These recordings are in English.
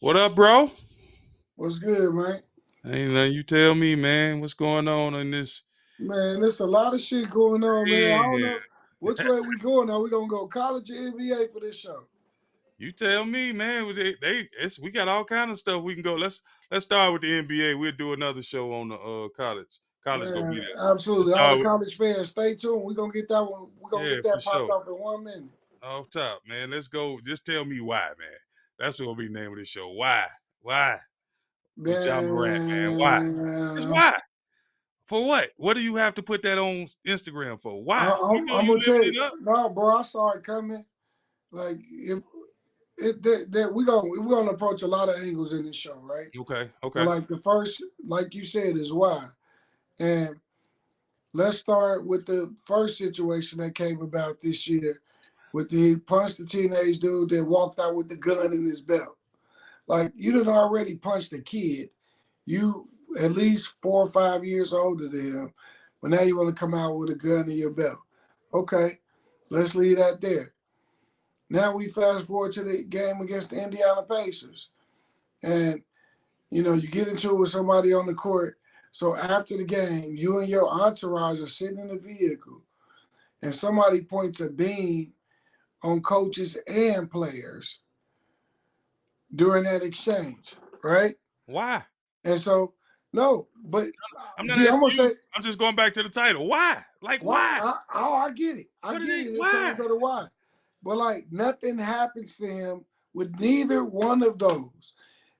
What up, bro? What's good, man? Ain't nothing. You tell me, man. What's going on in this? Man, there's a lot of shit going on, man. I don't Yeah. know which way we going. Are we gonna go college or NBA for this show? You tell me, man. We got all kind of stuff we can go. Let's start with the NBA. We'll do another show on the college. College gonna be Man, there. Let's absolutely. All the start with college fans, stay tuned. We're gonna get that one. We're gonna yeah, get for that popped sure. off in 1 minute. Off top, man. Let's go. Just tell me why, man. That's what will be the name of this show. Why? Why? With Ja Morant, man. Why? Just Man, why? For what? What do you have to put that on Instagram for? Why? You know I'm you gonna tell living you, it up. no, bro. I saw it coming. Like if it that we're gonna approach a lot of angles in this show, right? Okay. But Okay. like the first, like you said, is why. And let's start with the first situation that came about this year with the punched the teenage dude that walked out with the gun in his belt. Like you done already punched a kid. You at least 4 or 5 years older than him, but now you want to come out with a gun in your belt. Okay, let's leave that there. Now we fast forward to the game against the Indiana Pacers. And you get into it with somebody on the court. So after the game, you and your entourage are sitting in the vehicle and somebody points a beam on coaches and players during that exchange, right? Why? And so, no, but I'm not G, I'm asking gonna you. say I'm just going back to the title. Why? Like why. why? I get it. I What did get he? it in terms Why? of the why, but like nothing happens to him with neither one of those.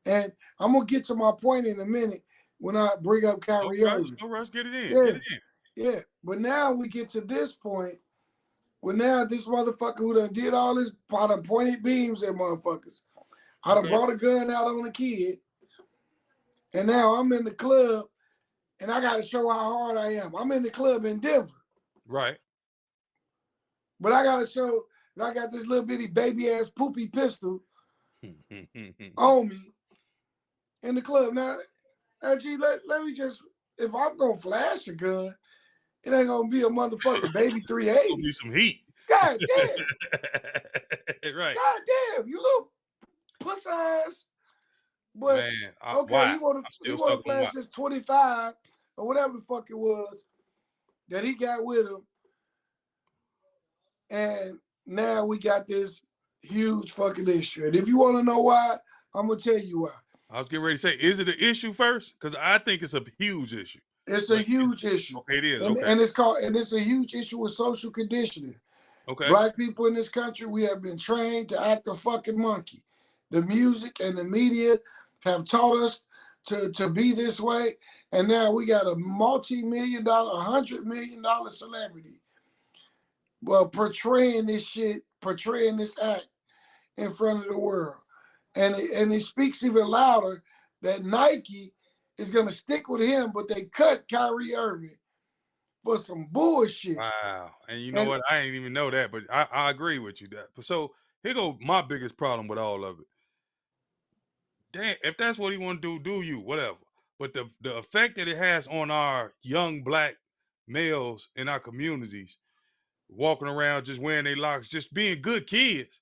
And I'm gonna get to my point in a minute when I bring up No Kyrie rush. Irving. No rush. Get it in. Get Yeah, it in. yeah. But now we get to this point where now this motherfucker who done did all this, I done pointed beams at motherfuckers. I done Okay. brought a gun out on a kid, and now I'm in the club and I got to show how hard I am. I'm in the club in Denver, Right. but I got to show that I got this little bitty baby ass poopy pistol on me in the club. Now, actually, let me just, if I'm going to flash a gun, it ain't going to be a motherfucking baby It's gonna 380. be some heat. God damn. Right. God damn. You little puss ass. But Man. okay, Why? he want I'm to he still want stuck to on why. flash this 25 or whatever the fuck it was that he got with him, and now we got this huge fucking issue. And if you want to know why, I'm gonna tell you why. I was getting ready to say, is it an issue first? Because I think it's a huge issue. It's a But is huge issue, okay? It is and okay. and it's called and it's a huge issue with social conditioning. Okay. Black people in this country, we have been trained to act a fucking monkey. The music and the media have taught us to be this way. And now we got a multi-million dollar, $100 million celebrity, well, portraying this shit, portraying this act in front of the world. And it speaks even louder that Nike is gonna stick with him, but they cut Kyrie Irving for some bullshit. Wow. And you know And what? I didn't even know that, but I agree with you. That so here go my biggest problem with all of it. Damn, if that's what he want to do you, whatever. But the effect that it has on our young black males in our communities, walking around just wearing their locks, just being good kids,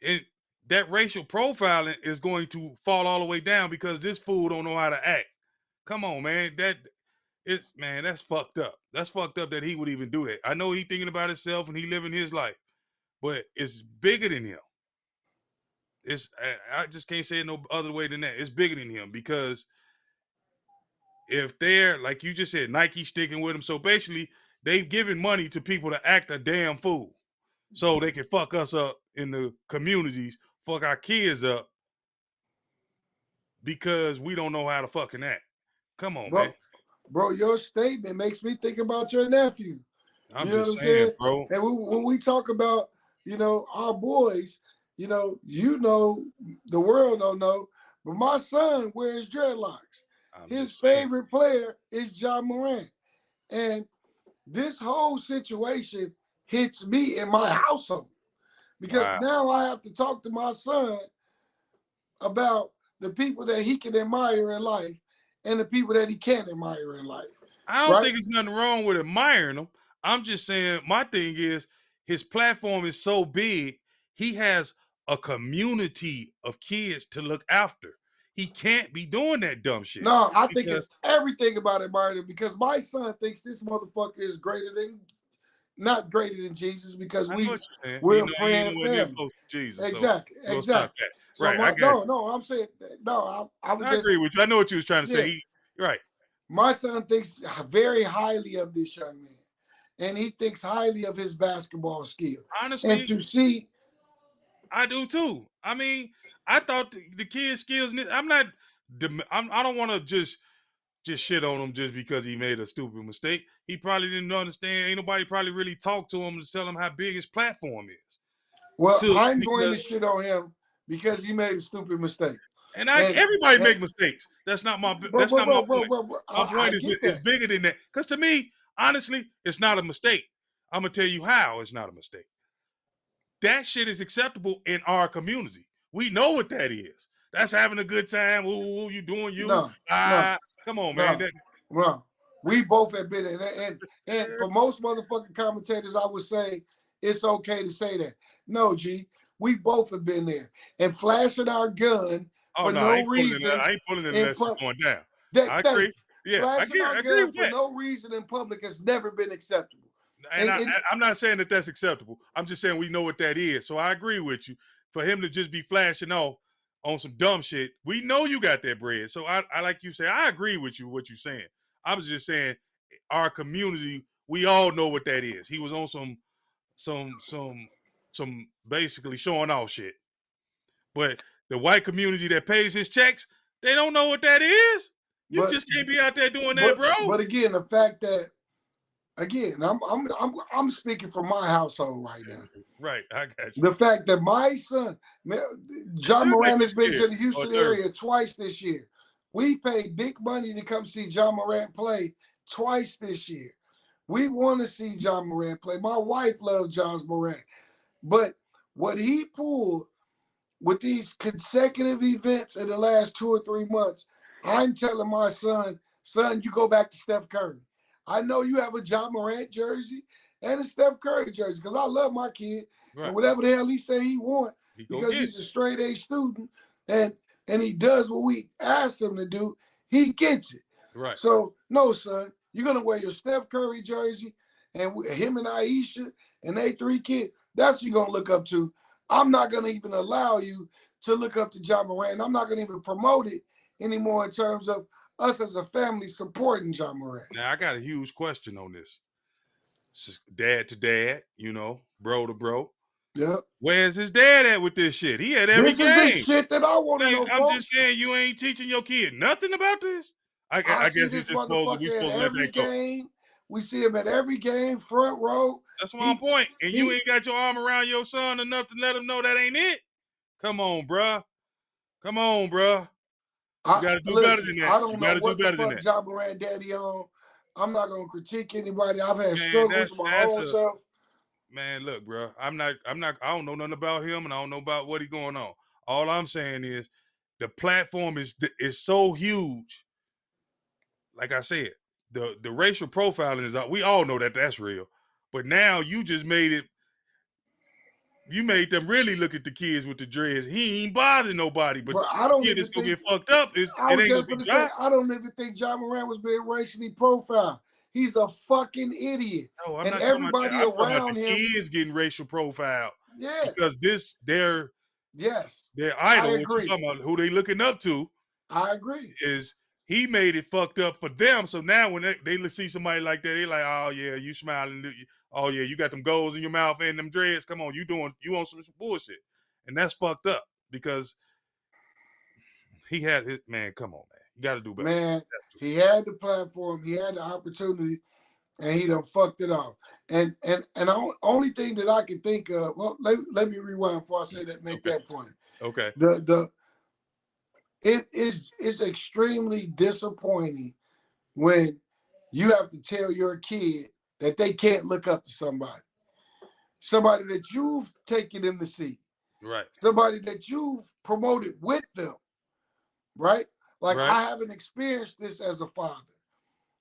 and that racial profiling is going to fall all the way down because this fool don't know how to act. Come on, man. That's fucked up. That's fucked up that he would even do that. I know he thinking about himself and he living his life, but it's bigger than him. I just can't say it no other way than that. It's bigger than him because if they're like you just said, Nike sticking with him. So basically, they've given money to people to act a damn fool, so they can fuck us up in the communities, fuck our kids up because we don't know how to fucking act. Come on, man. bro, your statement makes me think about your nephew. I'm You know what just I'm saying, saying? bro. And when we talk about, our boys, the world don't know, but my son wears dreadlocks. I'm His just saying. favorite player is Ja Morant. And this whole situation hits me in my household because Wow. now I have to talk to my son about the people that he can admire in life and the people that he can't admire in life, I don't right? think there's nothing wrong with admiring him. I'm just saying my thing is his platform is so big. He has a community of kids to look after. He can't be doing that dumb shit No, I think because it's everything about it, Martin, because my son thinks this motherfucker is greater than, not greater than Jesus, because I know what you're saying. we're a He praying nowhere near family. close to Jesus, so Exactly, we'll stop exactly. that. So Right, I my got no, you. no, I'm saying no. I was I agree just with you. I know what you was trying to say. yeah. Right. My son thinks very highly of this young man, and he thinks highly of his basketball skill. And Honestly, to see, I do too. I mean, I thought the kid's skills. I don't want to just shit on him just because he made a stupid mistake. He probably didn't understand. Ain't nobody probably really talked to him to tell him how big his platform is. well, To I'm going to because shit on him because he made a stupid mistake. and And everybody and make mistakes. bro, That's bro, not my bro, bro, point. bro, bro, My I point is get it's that. bigger than that. Because to me, honestly, it's not a mistake. I'm gonna tell you how it's not a mistake. That shit is acceptable in our community. We know what that is. That's having a good time. Ooh, you doing you? No, no, Ah, come on, man. no, no. We both have been in, and for most motherfucking commentators, I would say it's okay to say that. No, G, we both have been there and flashing our gun Oh for no, I no ain't pulling it. reason I ain't pulling it in unless it's public. going down. That I thank agree. you. Yeah, Flashing our I agree gun with for that. no reason in public has never been acceptable. And And and I'm not saying that that's acceptable. I'm just saying we know what that is. So I agree with you. For him to just be flashing off on some dumb shit, we know you got that bread. So I like you say, I agree with you what you're saying. I was just saying our community, we all know what that is. He was on some some basically showing off shit. But the white community that pays his checks, they don't know what that is. You but just can't be out there doing that, but bro. but again, the fact that again, I'm speaking for my household right now. Right, I got you. The fact that my son, It John should make Morant, you has been scared to the or Houston nervous. area twice this year. We paid big money to come see John Morant play twice this year. We want to see John Morant play. My wife loves John Morant. But what he pulled with these consecutive events in the last 2 or 3 months, I'm telling my son, you go back to Steph Curry. I know you have a John Morant jersey and a Steph Curry jersey because I love my kid and Right. whatever the hell he say he want He go because get it. he's a straight A student and he does what we asked him to do, he gets it. Right. So no, son, you're gonna wear your Steph Curry jersey and him and Aisha and they 3 kids. That's what you're gonna look up to. I'm not going to even allow you to look up to John Morant. I'm not going to even promote it anymore in terms of us as a family supporting John Morant. Now I got a huge question on this. Dad to dad, bro to bro. Yeah. Where's his dad at with this shit? He at every This is the game. shit that I want to Like, know, I'm just folks. saying, you ain't teaching your kid nothing about this. I I see guess he's this just supposed we motherfucker at supposed to let every that go. game. We see him at every game, front row. That's my He, point. And you he, ain't got your arm around your son enough to let him know that ain't it. Come on, bruh. Come on, bruh. You I got to do better listen. than that. I don't You know got to do what the better than fuck that, John Morant daddy on. I'm not gonna critique anybody. I've had man. struggles my That's own a self. man. Look, bruh. I don't know nothing about him, and I don't know about what he going on. All I'm saying is the platform is so huge. Like I said, the racial profiling is out. We all know that that's real. But now you just made it. You made them really look at the kids with the dreads. He ain't bothering nobody, but But I the don't kid that's even gonna think get fucked up is I it was ain't gonna just be gonna say, Josh. I don't even think John Morant was being racially profiled. He's a fucking idiot. No, I'm And not talking about that. everybody I'm talking about around the him, kids getting racial profile yeah, because yes, their I idol, what you agree. talking about, who they looking up to, I agree. is he made it fucked up for them. So now when they see somebody like that, they like, oh yeah, you smiling. Oh yeah, you got them goals in your mouth and them dreads. Come on, you on some bullshit. And that's fucked up because he had his man, come on, man. You gotta do better. Man, he had the platform, he had the opportunity, and he done fucked it off. And the only thing that I can think of, well, let me rewind before I say that, make Okay. that point. Okay. The it is it's extremely disappointing when you have to tell your kid that they can't look up to somebody that you've taken them to see, Right. somebody that you've promoted with them, right? Like Right. I haven't experienced this as a father,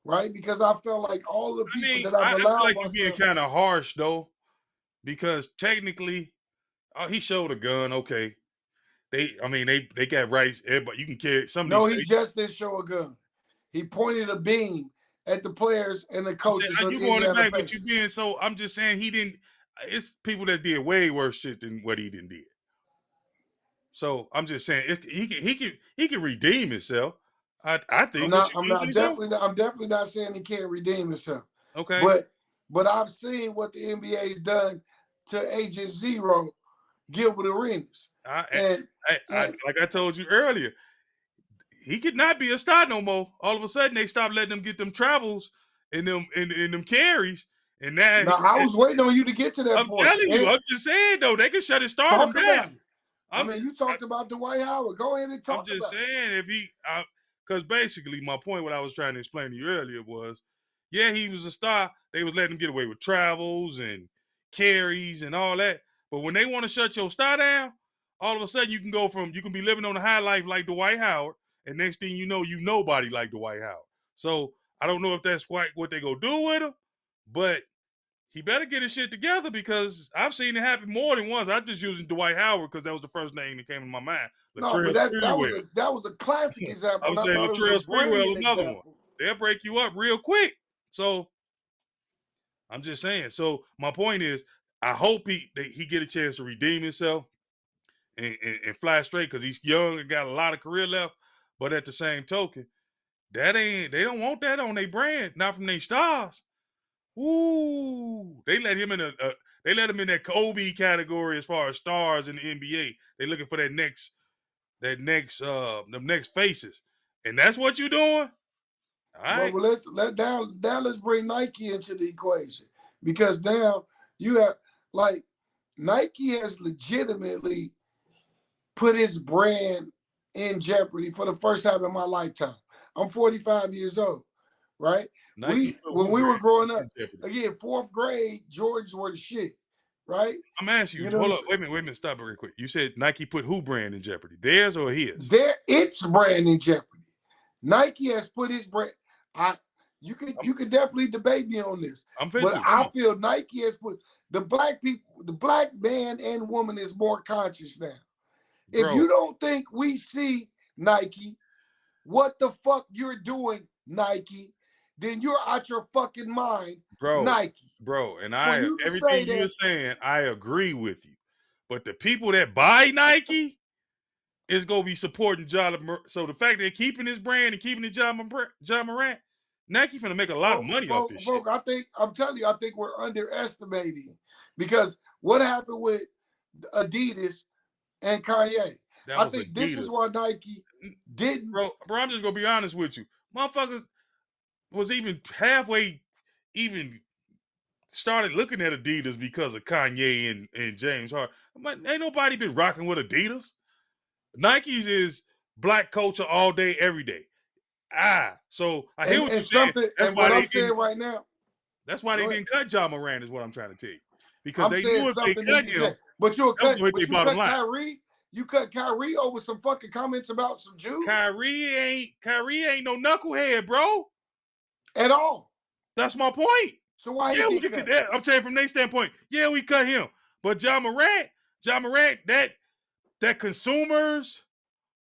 right? Because I felt like all the I people mean, that I've I feel allowed like my you're being son. kind of harsh though, because technically, Oh, he showed a gun. Okay, I mean, they got rights. Everybody, you can carry some of these No, he states. just didn't show a gun. He pointed a beam at the players and the I'm saying coaches of you the going it Indiana back, but you Pacers. being so. I'm just saying he didn't. It's people that did way worse shit than what he didn't did. So I'm just saying he can redeem himself. I think. What you, I'm you don't not think so? I'm definitely not saying he can't redeem himself. Okay. But I've seen what the NBA's done to Agent Zero, Gilbert Arenas. I, And I and like I told you earlier, he could not be a star no more. All of a sudden, they stopped letting him get them travels and them carries, and now now I was waiting on you to get to that I'm point. telling you, And I'm just saying though, they can shut his stardom talk down. about it. I I'm mean, you talked about Dwight Howard. Go ahead and I'm talk just about it. saying if because basically my point, what I was trying to explain to you earlier was, yeah, he was a star. They was letting him get away with travels and carries and all that. But when they want to shut your star down, all of a sudden you can be living on a high life like Dwight Howard, and next thing you nobody like Dwight Howard. So I don't know if that's what they go do with him, but he better get his shit together because I've seen it happen more than once. I'm just using Dwight Howard because that was the first name that came to my mind. No, but Latrell Sprewell. that was a classic I example, and was I saying thought it was a Latrell Sprewell, brilliant another one. example. They'll break you up real quick. So I'm just saying. So my point is, I hope he get a chance to redeem himself and fly straight because he's young and got a lot of career left. But at the same token, they don't want that on their brand, not from their stars. Ooh, they let him they let him in that Kobe category as far as stars in the NBA. They looking for the next faces, and that's what you doing. All But right, let's bring Nike into the equation, because now you have, like, Nike has legitimately put his brand in jeopardy for the first time in my lifetime. I'm 45 years old, right? Nike put When who we were brand growing in up, jeopardy? again, fourth grade, Jordans were the shit, right? I'm asking You you. know what I'm Hold up, saying? wait a minute, stop it real quick. You said Nike put who brand in jeopardy? Theirs or his? Its brand in jeopardy. Nike has put his brand. I I'm, you could definitely debate me on this, I'm fit but to come I on, feel Nike has put the black man and woman is more conscious now. If bro, you don't think we see Nike, what the fuck you're doing, Nike, then you're out your fucking mind, bro, Nike. bro. And For I you to everything say you're that, saying, I agree with you. But the people that buy Nike is gonna be supporting John. So the fact they're keeping his brand and keeping it John Morant, Nike finna make a lot of money off this shit. I think I'm telling you, I think we're underestimating, because what happened with Adidas and Kanye? That I was think this is Adidas, why Nike didn't. bro. Bro, I'm just gonna be honest with you, motherfuckers was even halfway even started looking at Adidas because of Kanye and James Harden. But ain't nobody been rocking with Adidas. Nike's is black culture all day, every day. So I hear what And you're saying. something, That's and why what they I'm saying didn't. right now, That's why they go ahead. didn't cut John Moran. Is what I'm trying to tell you. Because I'm they saying knew if they something that cut you him, said, but that was gonna hit their but you bottom cut line. Kyrie. You cut Kyrie over some fucking comments about some Jews Kyrie ain't no knucklehead, bro. at all. That's my point. So why he Yeah, we get could. cut? I'm saying from their standpoint, yeah, we cut him. But John Morant, that consumers,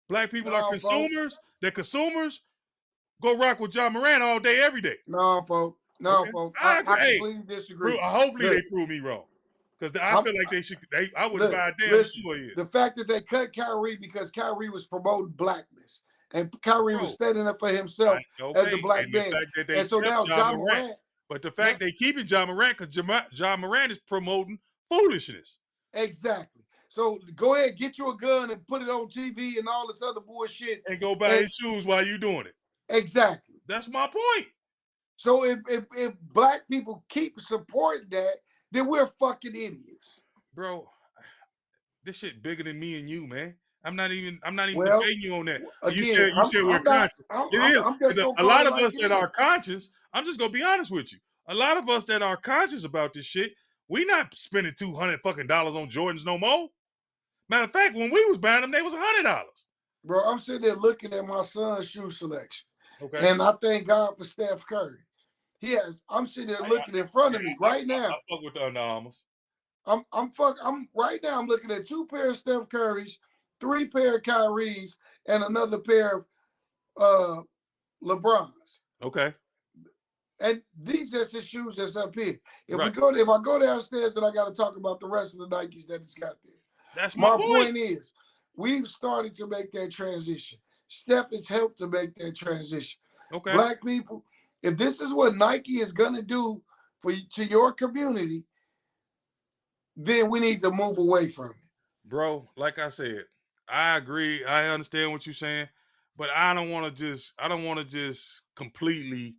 black people are No, folks. consumers. That consumers go rock with John Morant all day, every day. No, folks. No, Okay, folks. I agree. I Hey, completely disagree. hopefully they Look, prove me wrong, because I I'm feel like they should. I wouldn't look. buy a damn Listen, shoe of his, the fact that they cut Kyrie because Kyrie was promoting blackness, and Kyrie was bro. standing up for himself as a Okay, black and the man, fact that they and so kept now John John Morant, Morant. but the Now, fact they keeping John Morant because John Morant is promoting foolishness. exactly. So go ahead, get you a gun and put it on TV and all this other bullshit. And go buy And his shoes while you doing it. exactly. That's my point, So if black people keep supporting that, then we're fucking idiots. bro. This shit bigger than me and you, man. I'm not even Well, debating you on that. You again, said you said we're I'm not. conscious. It is. I'm just 'Cause gonna a call lot it of like us it that are is. conscious, I'm just gonna be honest with you. A lot of us that are conscious about this shit, we not spending $200 fucking dollars on Jordans no more. Matter of fact, when we was buying them, they was $100. Bro, I'm sitting there looking at my son's shoe selection, Okay. and I thank God for Steph Curry. I'm sitting there looking in front of me right I now. fuck with the Under Armours. I'm right now. I'm looking at 2 pair of Steph Currys, 3 pair of Kyries, and another pair of uh LeBrons. Okay. And these just his shoes that's up here. Right. If I go downstairs, then I got to talk about the rest of the Nikes that he's got there. That's my My point. point is, we've started to make that transition. Steph has helped to make that transition. Okay. Black people, if this is what Nike is gonna do to your community, then we need to move away from it. Bro, like I said, I agree. I understand what you're saying, but I don't want to just completely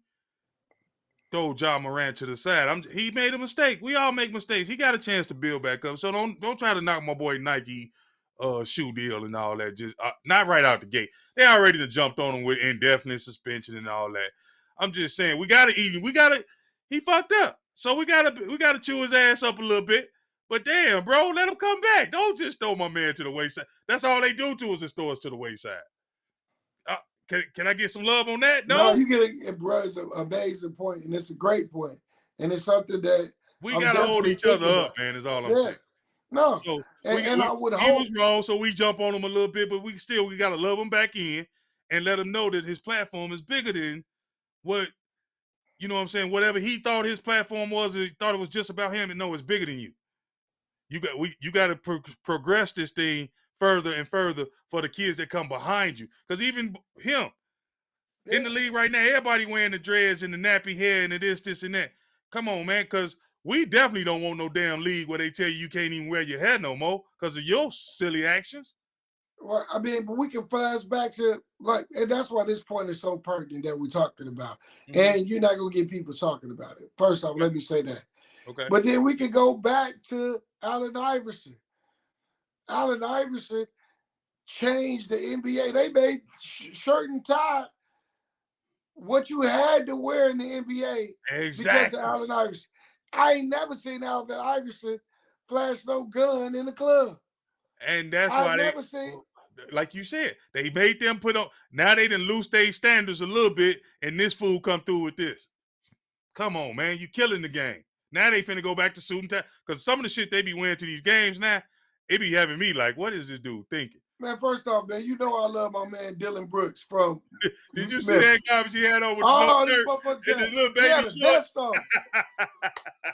throw Ja Morant to the side. He made a mistake. We all make mistakes. He got a chance to build back up. So don't try to knock my boy Nike shoe deal and all that. Just not right out the gate. They already done jumped on him with indefinite suspension and all that. I'm just saying he fucked up. So we gotta chew his ass up a little bit. But damn, bro, let him come back. Don't just throw my man to the wayside. That's all they do to us is throw us to the wayside. Uh, can I get some love on that? No, No. you get it, bro. It's an amazing point, and it's a great point, and it's something that We I'm gotta hold definitely each other thinking up, about. man. Is all I'm Yeah, saying. no, So and I would he was hope. wrong, so we jump on him a little bit, but we gotta love him back in and let him know that his platform is bigger than what you know. What I'm saying whatever he thought his platform was, he thought it was just about him, and no, it's bigger than you. You got to progress this thing further and further for the kids that come behind you, because even him in Yeah, the league right now, everybody wearing the dreads and the nappy hair and the this, and that. Come on, man, because we definitely don't want no damn league where they tell you can't even wear your hair no more because of your silly actions. well, I mean, but we can flash back to like, and that's why this point is so pertinent that we're talking about. Mm-hmm. And you're not gonna get people talking about it. First off, Okay. let me say that. Okay. But then we can go back to Allen Iverson. Allen Iverson changed the NBA. They made shirt and tie what you had to wear in the NBA because of Exactly. Allen Iverson. I ain't never seen Allen Iverson flash no gun in the club. And that's I've why never seen. like you said, they made them put on. Now they done loose their standards a little bit, and this fool come through with this. Come on, man, you killing the game. Now they finna go back to suit and tie because some of the shit they be wearing to these games now, it be having me like, what is this dude thinking? Man, first off, man, you know I love my man Dylan Brooks from Did you see that Memphis. garbage he had on with the no Oh, this shirt and the motherfucker, little he baby had a vest shorts? on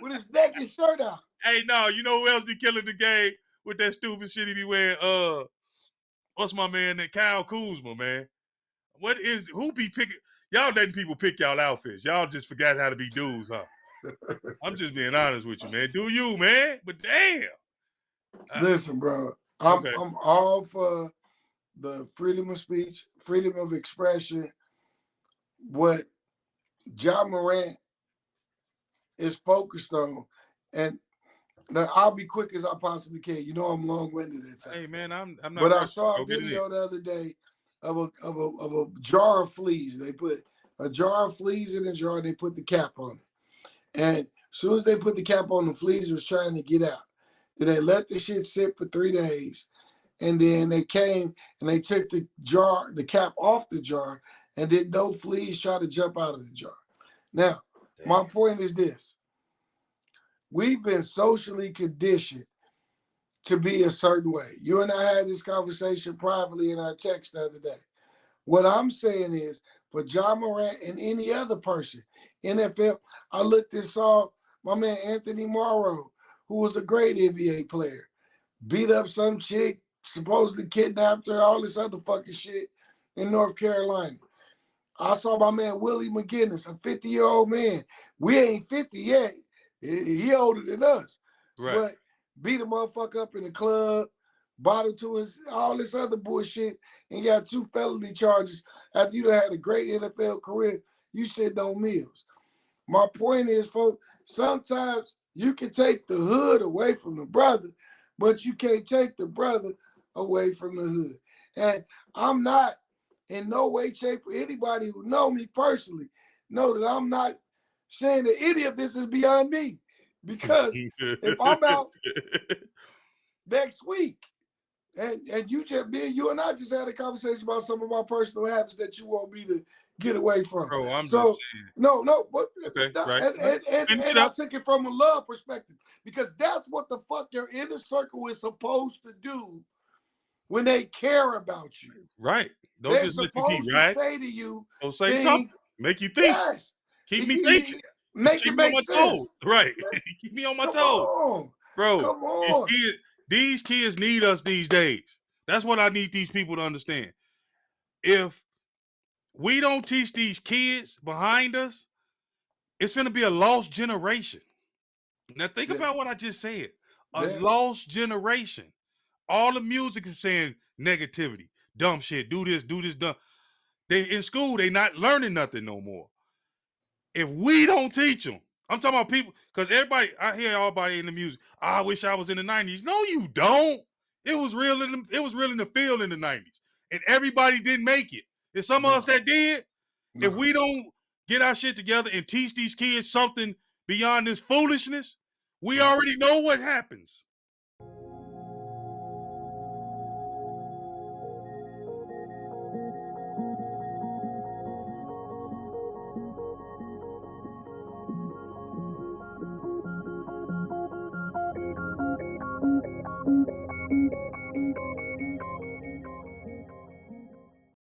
with his naked shirt out. Hey, no, you know who else be killing the game with that stupid shit he be wearing? What's my man? That Kyle Kuzma, man. Who be picking? Y'all letting people pick y'all outfits. Y'all just forgot how to be dudes, huh? I'm just being honest with you, man. Do you, man? But damn. Listen, bro, Okay. I'm all for the freedom of speech, freedom of expression. What Ja Morant is focused on, and now I'll be quick as I possibly can. You know I'm long winded at Hey, times, man, I'm not but I rushing. saw a Go get it in. video the other day of a jar of fleas. They put a jar of fleas in a jar. They put the cap on it, and as soon as they put the cap on, the fleas was trying to get out. Then they let the shit sit for 3 days, and then they came and they took the cap off the jar, and then no fleas try to jump out of the jar. Now, Damn. my point is this: we've been socially conditioned to be a certain way. You and I had this conversation privately in our text the other day. What I'm saying is, for Ja Morant and any other person, NFL, I looked and saw my man Anthony Morrow, who was a great NBA player, beat up some chick, supposedly kidnapped her, all this other fucking shit in North Carolina. I saw my man Willie McGinnis, a 50-year-old man. We ain't 50 yet. He older than us. Right. But beat a motherfucker up in the club, bottle to his, all this other bullshit, and got 2 felony charges after you done had a great NFL career. You sitting on meals. My point is, folks, sometimes you can take the hood away from the brother, but you can't take the brother away from the hood. And I'm not in no way, shape, for anybody who know me personally, know that I'm not saying that any of this is beyond me. Because if I'm out next week, and you just me and you and I just had a conversation about some of my personal habits that you want me to get away from. Bro, I'm just So saying. no, but Okay, right, right. Finish it and I up. took it from a love perspective because that's what the fuck your inner circle is supposed to do when they care about you. Right. Don't They're just let you keep supposed to right. say to you Don't say something. things. Make you think. Yes, Keep me thinking. make it Keep me on make my toes. sense. Right. Keep me on my Come toes. on, Bro, come these on. kids, these kids need us these days. That's what I need these people to understand. If we don't teach these kids behind us, it's going to be a lost generation. Now think Yeah, about what I just said. A yeah, lost generation. All the music is saying negativity, dumb shit, do this, dumb. They in school, they not learning nothing no more. If we don't teach them, I'm talking about people, because everybody, I hear everybody in the music. "Oh, I wish I was in the '90s." No, you don't. It was real in the field in the '90s, and everybody didn't make it. There's some of us no, that did. If no. we don't get our shit together and teach these kids something beyond this foolishness, we Right. already know what happens.